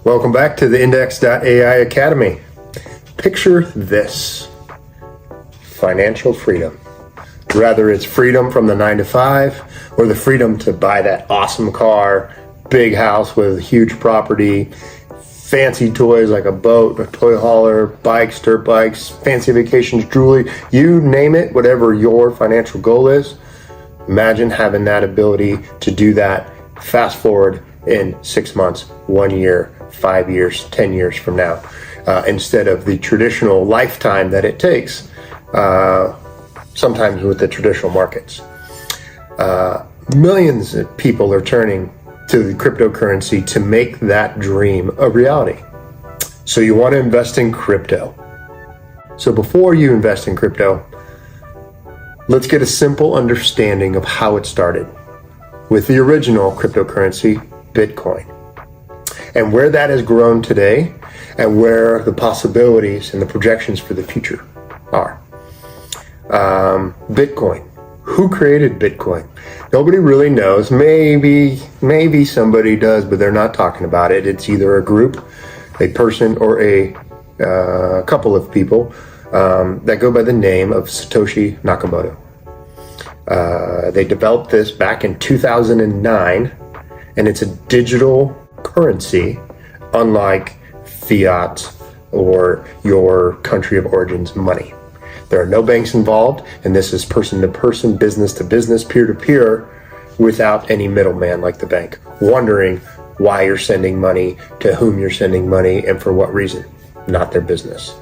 Welcome back to the Index.ai Academy. Picture this: financial freedom. Whether it's freedom from the 9 to 5 or the freedom to buy that awesome car, big house with huge property, fancy toys like a boat, a toy hauler, bikes, dirt bikes, fancy vacations, jewelry, you name it, whatever your financial goal is. Imagine having that ability to do that fast forward in 6 months, 1 year, 5 years, 10 years from now, instead of the traditional lifetime that it takes, sometimes with the traditional markets. Millions of people are turning to the cryptocurrency to make that dream a reality. So you want to invest in crypto. So before you invest in crypto, let's get a simple understanding of how it started with the original cryptocurrency, Bitcoin, and where that has grown today and where the possibilities and the projections for the future are. Bitcoin. Who created Bitcoin? Nobody really knows. Maybe somebody does, but they're not talking about it. It's either a group, a person, or a couple of people that go by the name of Satoshi Nakamoto. They developed this back in 2009, and it's a digital currency, unlike fiat or your country of origin's money. There are no banks involved, and this is person-to-person, business-to-business, peer-to-peer, without any middleman like the bank, wondering why you're sending money, to whom you're sending money, and for what reason. Not their business.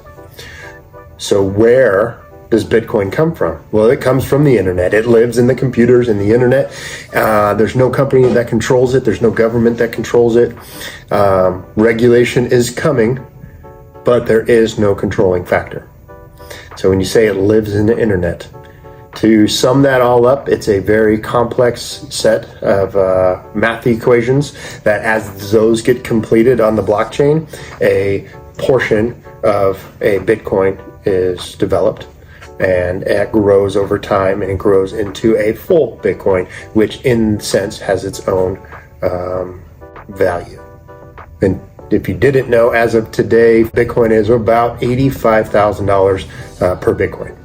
So where does Bitcoin come from? Well, it comes from the internet. It lives in the computers and the internet. There's no company that controls it. There's no government that controls it. Regulation is coming, but there is no controlling factor. So when you say it lives in the internet, to sum that all up, it's a very complex set of math equations that as those get completed on the blockchain, a portion of a Bitcoin is developed, and it grows over time and it grows into a full Bitcoin, which in a sense has its own value. And if you didn't know, as of today, Bitcoin is about $85,000 per Bitcoin.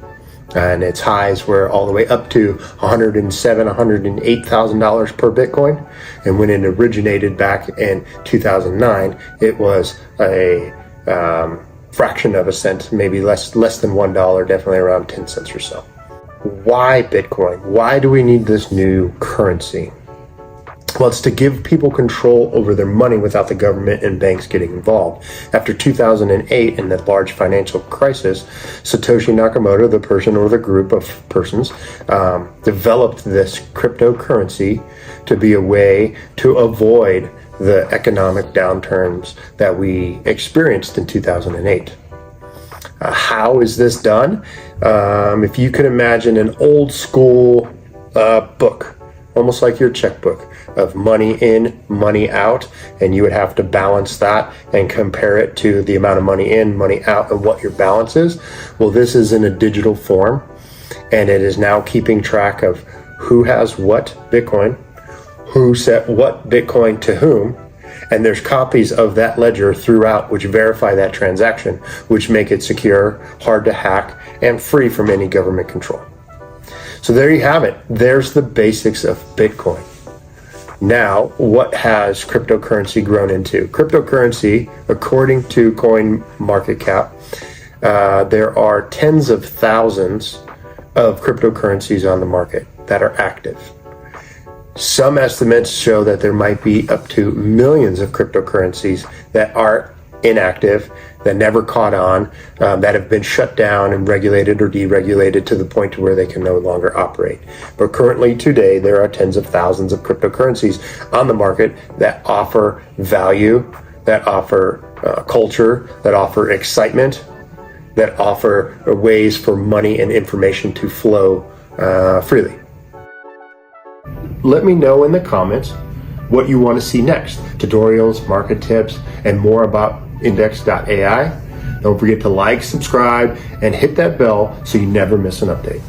And its highs were all the way up to $107,000, $108,000 per Bitcoin. And when it originated back in 2009, it was a fraction of a cent, maybe less than $1, definitely around 10 cents or so. Why Bitcoin? Why do we need this new currency? Well, it's to give people control over their money without the government and banks getting involved. After 2008 and the large financial crisis, Satoshi Nakamoto, the person or the group of persons, developed this cryptocurrency to be a way to avoid the economic downturns that we experienced in 2008. How is this done? If you can imagine an old school book, almost like your checkbook, of money in, money out, and you would have to balance that and compare it to the amount of money in, money out, and what your balance is. Well, this is in a digital form, and it is now keeping track of who has what Bitcoin, who sent what Bitcoin to whom, and there's copies of that ledger throughout which verify that transaction, which make it secure, hard to hack, and free from any government control. So there you have it. There's the basics of Bitcoin. Now, what has cryptocurrency grown into? Cryptocurrency, according to CoinMarketCap, there are tens of thousands of cryptocurrencies on the market that are active. Some estimates show that there might be up to millions of cryptocurrencies that are inactive, that never caught on, that have been shut down and regulated or deregulated to the point to where they can no longer operate. But currently today, there are tens of thousands of cryptocurrencies on the market that offer value, that offer culture, that offer excitement, that offer ways for money and information to flow freely. Let me know in the comments what you want to see next. Tutorials, market tips, and more about Index.ai. Don't forget to like, subscribe, and hit that bell so you never miss an update.